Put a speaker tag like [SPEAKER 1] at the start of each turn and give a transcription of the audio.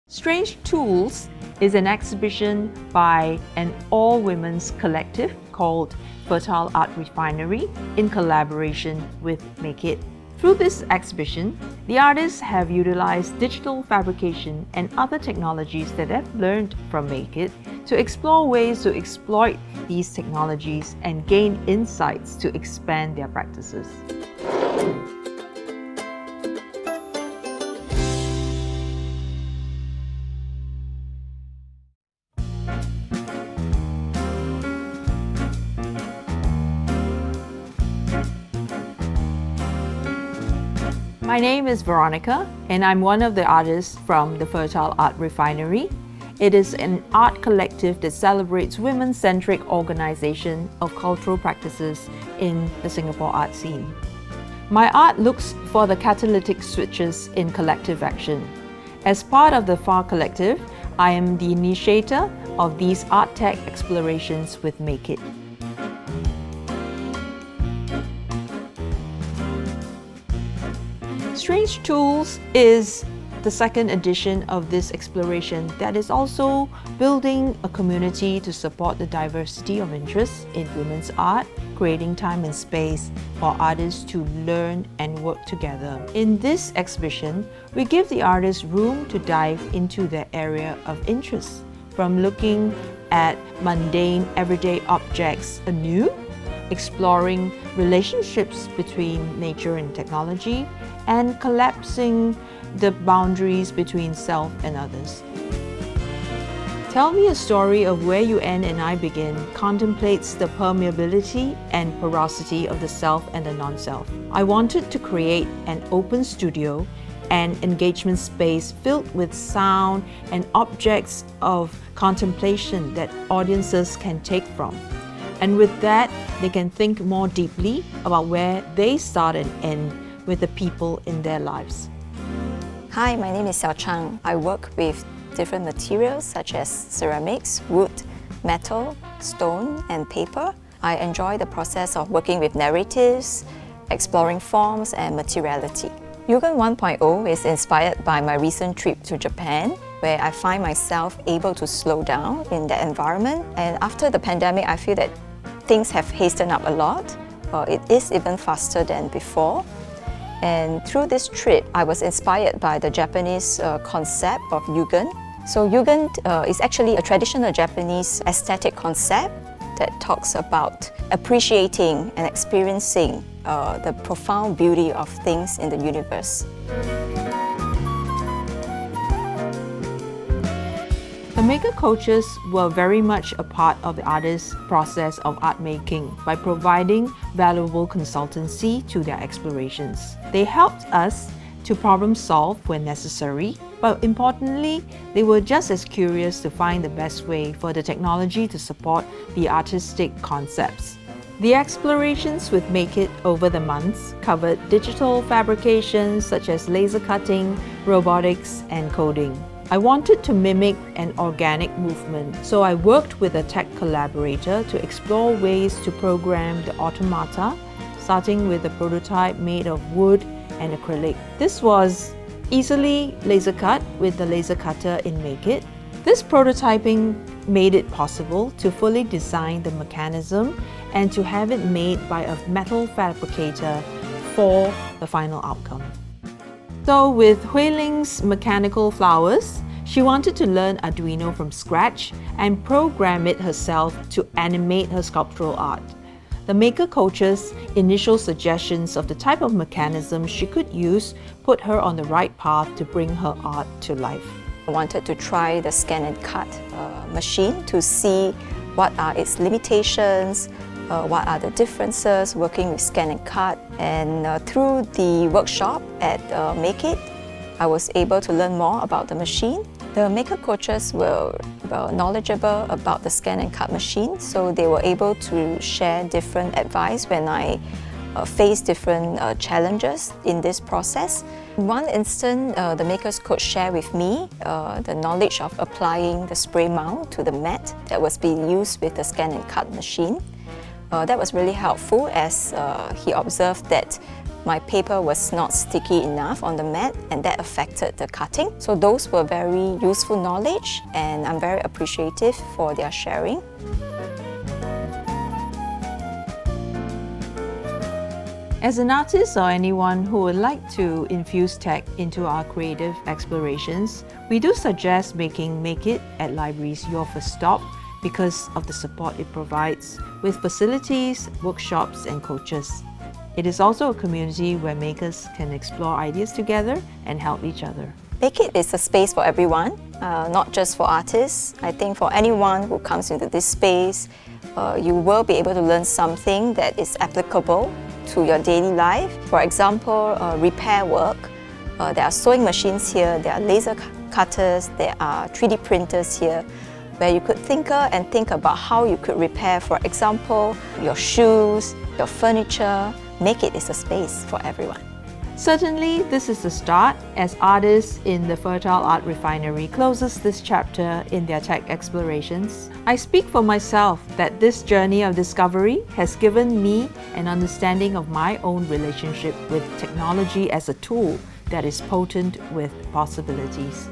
[SPEAKER 1] Strange Tools is an exhibition by an all-women's collective called Fertile Art Refinery in collaboration with MakeIT. Through this exhibition, the artists have utilized digital fabrication and other technologies that they've learned from MakeIT to explore ways to exploit these technologies and gain insights to expand their practices. My name is Veronica, and I'm one of the artists from the Fertile Art Refinery. It is an art collective that celebrates women-centric organization of cultural practices in the Singapore art scene. My art looks for the catalytic switches in collective action. As part of the FAR Collective, I am the initiator of these art tech explorations with MakeIT. Strange Tools is the second edition of this exploration that is also building a community to support the diversity of interests in women's art, creating time and space for artists to learn and work together. In this exhibition, we give the artists room to dive into their area of interest, from looking at mundane everyday objects anew, exploring relationships between nature and technology, and collapsing the boundaries between self and others. Tell Me a Story of Where You End and I Begin contemplates the permeability and porosity of the self and the non-self. I wanted to create an open studio and engagement space filled with sound and objects of contemplation that audiences can take from. And with that, they can think more deeply about where they start and end with the people in their lives.
[SPEAKER 2] Hi, my name is Xiaochang. I work with different materials such as ceramics, wood, metal, stone, and paper. I enjoy the process of working with narratives, exploring forms and materiality. Yugen 1.0 is inspired by my recent trip to Japan, where I find myself able to slow down in that environment. And after the pandemic, I feel that things have hastened up a lot. It is even faster than before. And through this trip, I was inspired by the Japanese concept of Yugen. So Yugen is actually a traditional Japanese aesthetic concept that talks about appreciating and experiencing the profound beauty of things in the universe.
[SPEAKER 1] The maker coaches were very much a part of the artist's process of art making by providing valuable consultancy to their explorations. They helped us to problem solve when necessary, but importantly, they were just as curious to find the best way for the technology to support the artistic concepts. The explorations with MakeIT over the months covered digital fabrications such as laser cutting, robotics, and coding. I wanted to mimic an organic movement, so I worked with a tech collaborator to explore ways to program the automata, starting with a prototype made of wood and acrylic. This was easily laser cut with the laser cutter in MakeIT. This prototyping made it possible to fully design the mechanism and to have it made by a metal fabricator for the final outcome. So with Hui Ling's mechanical flowers, she wanted to learn Arduino from scratch and program it herself to animate her sculptural art. The maker coach's initial suggestions of the type of mechanism she could use put her on the right path to bring her art to life.
[SPEAKER 2] I wanted to try the scan and cut machine to see what are its limitations, what are the differences working with scan and cut. And through the workshop at MakeIT, I was able to learn more about the machine. The maker coaches were knowledgeable about the scan and cut machine, so they were able to share different advice when I faced different challenges in this process. In one instance, the maker's coach shared with me the knowledge of applying the spray mount to the mat that was being used with the scan and cut machine. That was really helpful as he observed that my paper was not sticky enough on the mat, and that affected the cutting. So those were very useful knowledge, and I'm very appreciative for their sharing.
[SPEAKER 1] As an artist or anyone who would like to infuse tech into our creative explorations, we do suggest making MakeIT at libraries your first stop because of the support it provides with facilities, workshops and coaches. It is also a community where makers can explore ideas together and help each other.
[SPEAKER 2] MakeIT is a space for everyone, not just for artists. I think for anyone who comes into this space, you will be able to learn something that is applicable to your daily life. For example, repair work. There are sewing machines here, there are laser cutters, there are 3D printers here, where you could think about how you could repair, for example, your shoes, your furniture. MakeIT is a space for everyone.
[SPEAKER 1] Certainly, this is the start as artists in the Fertile Art Refinery closes this chapter in their tech explorations. I speak for myself that this journey of discovery has given me an understanding of my own relationship with technology as a tool that is potent with possibilities.